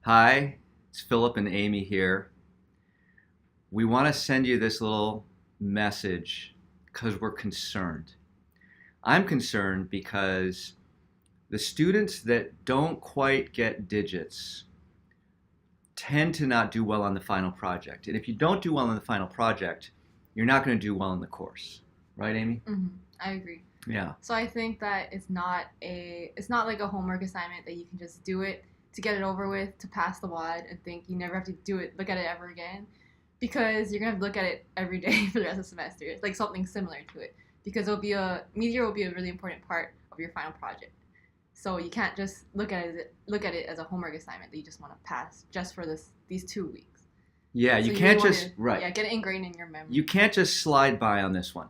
Hi, it's Philip and Amy here. We want to send you this little message because we're concerned. I'm concerned because the students that don't quite get digits tend to not do well on the final project. And if you don't do well on the final project, you're not going to do well in the course. Right, Amy? I agree. Yeah. So I think that it's not like a homework assignment that you can just do it to get it over with to pass the wad and think you never have to look at it ever again, because you're gonna have to look at it every day for the rest of the semester. It's like something similar to it, because it'll be a meteor will be a really important part of your final project. So you can't just look at it as a homework assignment that you just want to pass just for these 2 weeks. Yeah, So you you really can't want just to right. yeah get it ingrained in your memory. You can't just slide by on this one.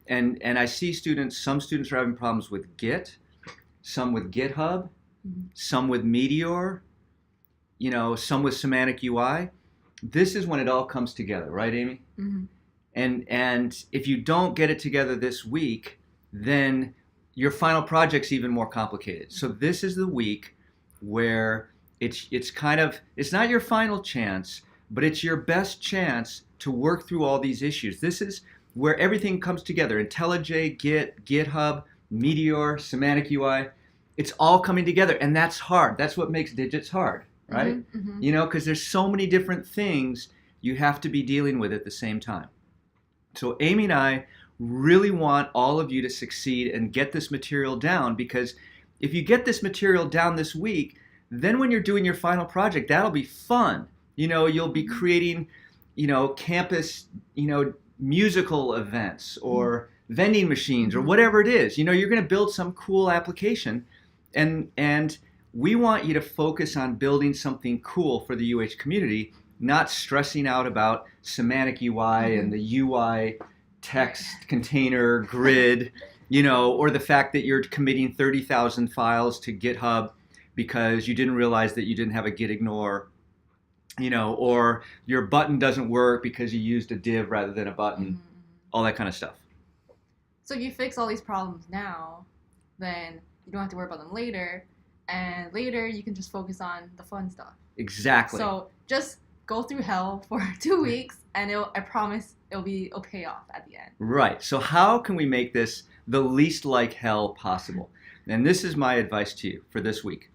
And I see some students are having problems with Git, some with GitHub, Mhm. some with Meteor, some with Semantic UI. This is when it all comes together, right, Amy? Mm-hmm. And if you don't get it together this week, then your final project's even more complicated. So this is the week where it's not your final chance, but it's your best chance to work through all these issues. This is where everything comes together. IntelliJ, Git, GitHub, Meteor, Semantic UI, it's all coming together, and that's hard. That's what makes digits hard, right? Mm-hmm. Mm-hmm. Because there's so many different things you have to be dealing with at the same time. So Amy and I really want all of you to succeed and get this material down, because if you get this material down this week, then when you're doing your final project, that'll be fun. You'll be creating, campus, musical events or vending machines or whatever it is. You're going to build some cool application, and we want you to focus on building something cool for the UH community, not stressing out about semantic UI and the UI text container grid, or the fact that you're committing 30,000 files to GitHub because you didn't realize that you didn't have a git ignore, or your button doesn't work because you used a div rather than a button, Mm-hmm. all that kind of stuff. So if you fix all these problems now, then you don't have to worry about them later, and later you can just focus on the fun stuff. Exactly. So just go through hell for 2 weeks, and I promise it'll pay off at the end. Right. So how can we make this the least like hell possible? And this is my advice to you for this week.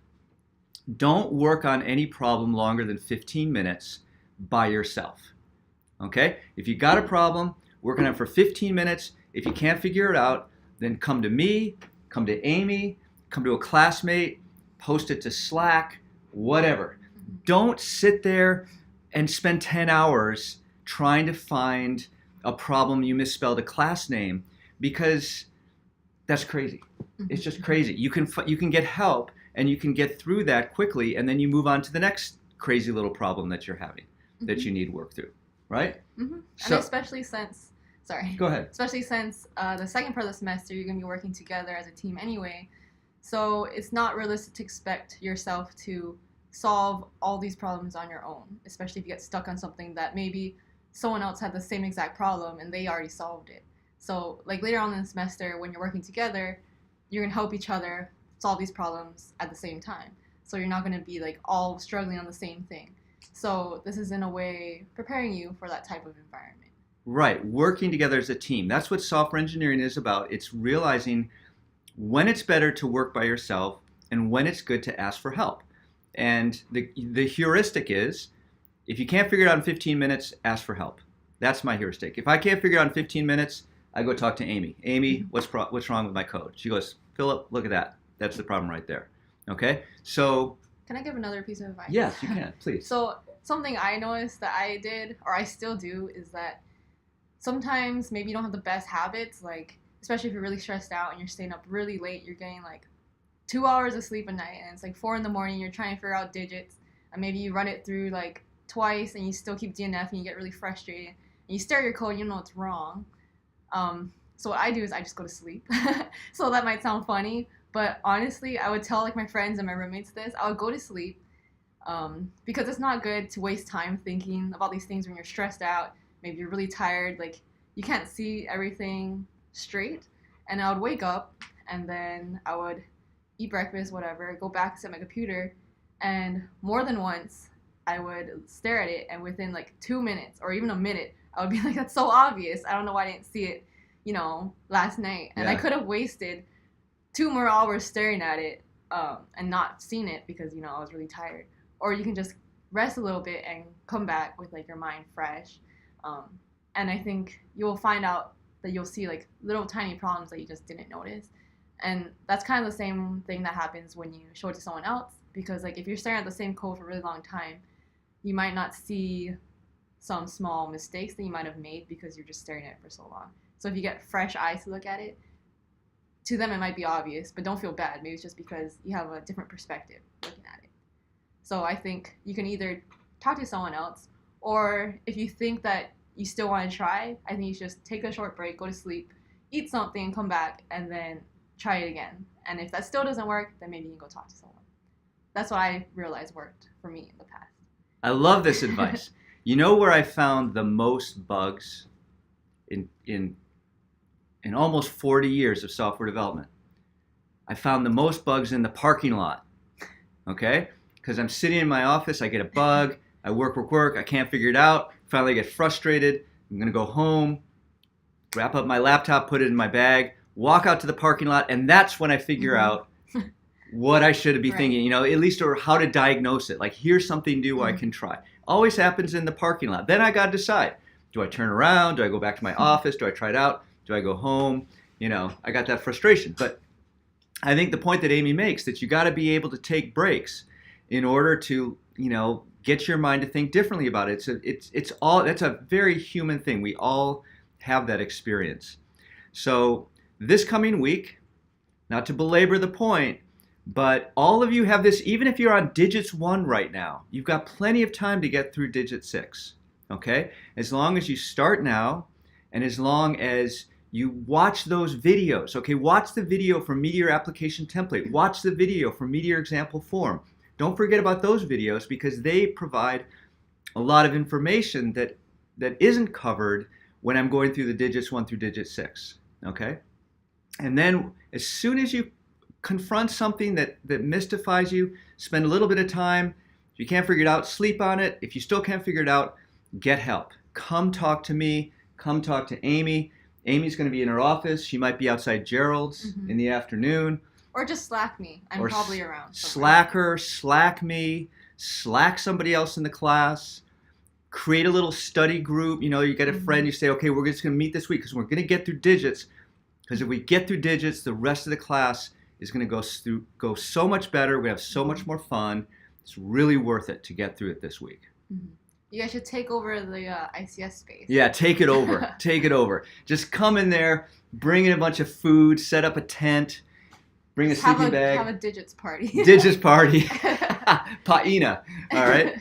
Don't work on any problem longer than 15 minutes by yourself. Okay? If you got a problem, work on it for 15 minutes. If you can't figure it out, then come to me, come to Amy, come to a classmate, post it to Slack, whatever. Don't sit there and spend 10 hours trying to find a problem you misspelled a class name, because that's crazy. It's just crazy. You can get help and you can get through that quickly, and then you move on to the next crazy little problem that you're having that you need to work through, right? Mm-hmm. So, and sorry. Go ahead. Especially since the second part of the semester you're gonna be working together as a team anyway, so it's not realistic to expect yourself to solve all these problems on your own, especially if you get stuck on something that maybe someone else had the same exact problem and they already solved it. So like later on in the semester when you're working together, you're gonna help each other solve these problems at the same time. So you're not gonna be like all struggling on the same thing. So this is in a way preparing you for that type of environment. Right. Working together as a team. That's what software engineering is about. It's realizing when it's better to work by yourself and when it's good to ask for help. And the heuristic is, if you can't figure it out in 15 minutes, ask for help. That's my heuristic. If I can't figure it out in 15 minutes, I go talk to Amy. Amy, what's wrong with my code? She goes, Philip, look at that. That's the problem right there. Okay? So, Can I give another piece of advice? yes, you can, please. So something I noticed that I did, or I still do, is that sometimes maybe you don't have the best habits, like especially if you're really stressed out and you're staying up really late, you're getting like 2 hours of sleep a night, and it's like 4 in the morning, you're trying to figure out digits, and maybe you run it through like twice and you still keep DNF and you get really frustrated, and you stare at your code and you know it's wrong. So what I do is I just go to sleep. So that might sound funny, but honestly, I would tell like my friends and my roommates this. I would go to sleep, because it's not good to waste time thinking about these things when you're stressed out. Maybe you're really tired, like you can't see everything straight. And I would wake up, and then I would eat breakfast, whatever, go back to my computer, And more than once, I would stare at it, and within like 2 minutes or even a minute, I would be like, "That's so obvious. I don't know why I didn't see it, last night." And I Yeah. could have wasted 2 more hours staring at it, and not seen it because I was really tired. Or you can just rest a little bit and come back with like your mind fresh. Um, and I think you'll find out that you'll see like little tiny problems that you just didn't notice. And that's kind of the same thing that happens when you show it to someone else, because like if you're staring at the same code for a really long time, you might not see some small mistakes that you might have made because you're just staring at it for so long. So if you get fresh eyes to look at it, to them it might be obvious, but don't feel bad. Maybe it's just because you have a different perspective looking at it. So I think you can either talk to someone else, or if you think that you still want to try, I think you should just take a short break, go to sleep, eat something, come back, and then try it again. And if that still doesn't work, then maybe you can go talk to someone. That's what I realized worked for me in the past. I love this advice. You know where I found the most bugs in almost 40 years of software development? I found the most bugs in the parking lot. Okay? Because I'm sitting in my office, I get a bug, I work, I can't figure it out. Finally, I get frustrated. I'm gonna go home, wrap up my laptop, put it in my bag, walk out to the parking lot, and that's when I figure out what I should be Right. thinking, at least, or how to diagnose it. Like, here's something new I can try. Always happens in the parking lot. Then I got to decide, do I turn around? Do I go back to my office? Do I try it out? Do I go home? I got that frustration. But I think the point that Amy makes, that you got to be able to take breaks in order to, get your mind to think differently about it. That's a very human thing. We all have that experience. So this coming week, not to belabor the point, but all of you have this. Even if you're on digits 1 right now, you've got plenty of time to get through digit 6. Okay? As long as you start now, and as long as you watch those videos. Okay, watch the video for Meteor Application Template. Watch the video for Meteor Example Form. Don't forget about those videos, because they provide a lot of information that isn't covered when I'm going through the digits 1 through digit 6. Okay? And then as soon as you confront something that mystifies you, spend a little bit of time. If you can't figure it out, sleep on it. If you still can't figure it out, get help. Come talk to me. Come talk to Amy. Amy's going to be in her office. She might be outside Gerald's in the afternoon. Or just Slack me. I'm probably around somewhere. Slack her, Slack me, Slack somebody else in the class. Create a little study group. You get a friend, you say, okay, we're just going to meet this week because we're going to get through digits. Because if we get through digits, the rest of the class is going to go so much better. We have so much more fun. It's really worth it to get through it this week. You guys should take over the ICS space. Yeah, take it over. Take it over. Just come in there, bring in a bunch of food, set up a tent, bring a sleeping bag. Have a digits party. Digits party. Paina. All right.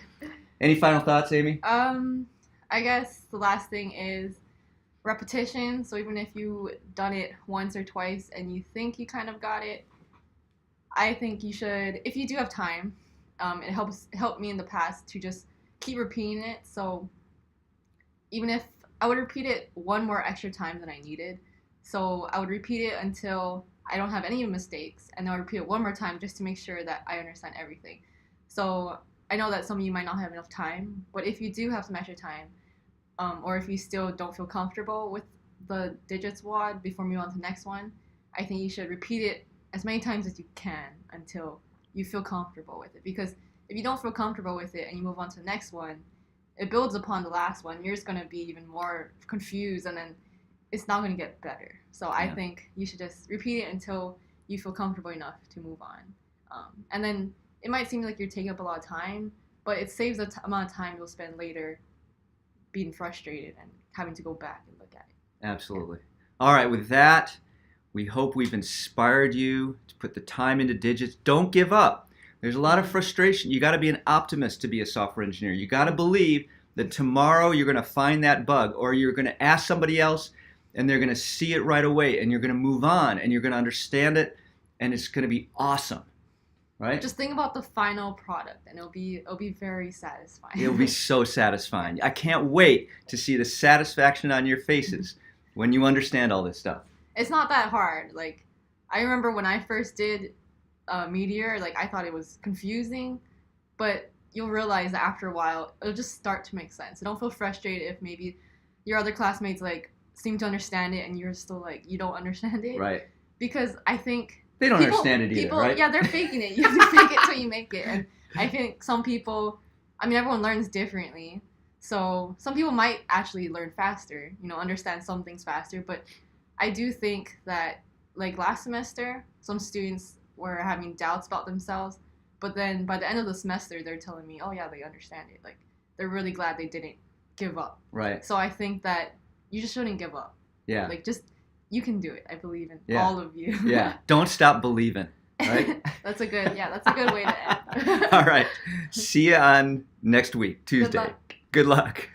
Any final thoughts, Amy? I guess the last thing is repetition. So even if you've done it once or twice and you think you kind of got it, I think you should, if you do have time, it helped me in the past to just keep repeating it. So even if I would repeat it one more extra time than I needed, so I would repeat it until I don't have any mistakes, and then I would repeat it one more time just to make sure that I understand everything. So I know that some of you might not have enough time, but if you do have some extra time, or if you still don't feel comfortable with the digits WOD before moving on to the next one, I think you should repeat it as many times as you can until you feel comfortable with it. Because if you don't feel comfortable with it and you move on to the next one, it builds upon the last one. You're just going to be even more confused, and then it's not going to get better. So I think you should just repeat it until you feel comfortable enough to move on. And then it might seem like you're taking up a lot of time, but it saves the amount of time you'll spend later being frustrated and having to go back and look at it. Absolutely. All right, with that, we hope we've inspired you to put the time into digits. Don't give up. There's a lot of frustration. You got to be an optimist to be a software engineer. You got to believe that tomorrow you're going to find that bug, or you're going to ask somebody else and they're going to see it right away, and you're going to move on, and you're going to understand it, and it's going to be awesome. Right? Just think about the final product, and it'll be very satisfying. It'll be so satisfying. I can't wait to see the satisfaction on your faces when you understand all this stuff. It's not that hard. I remember when I first did Meteor, I thought it was confusing, but you'll realize that after a while it'll just start to make sense. So don't feel frustrated if maybe your other classmates like seem to understand it and you're still like you don't understand it. Right. Because I think They don't understand it either, people, right? yeah, they're faking it. You have to fake it till you make it. And I think some people, I mean, everyone learns differently. So some people might actually learn faster, you know, understand some things faster. But I do think that, like last semester, some students were having doubts about themselves. But then by the end of the semester, they're telling me, oh, yeah, they understand it. Like, they're really glad they didn't give up. Right. So I think that you just shouldn't give up. Yeah. Like, just, you can do it. I believe in Yeah. all of you. Yeah. Don't stop believing. Right? That's a good way to end. All right. See you on next week, Tuesday. Good luck. Good luck.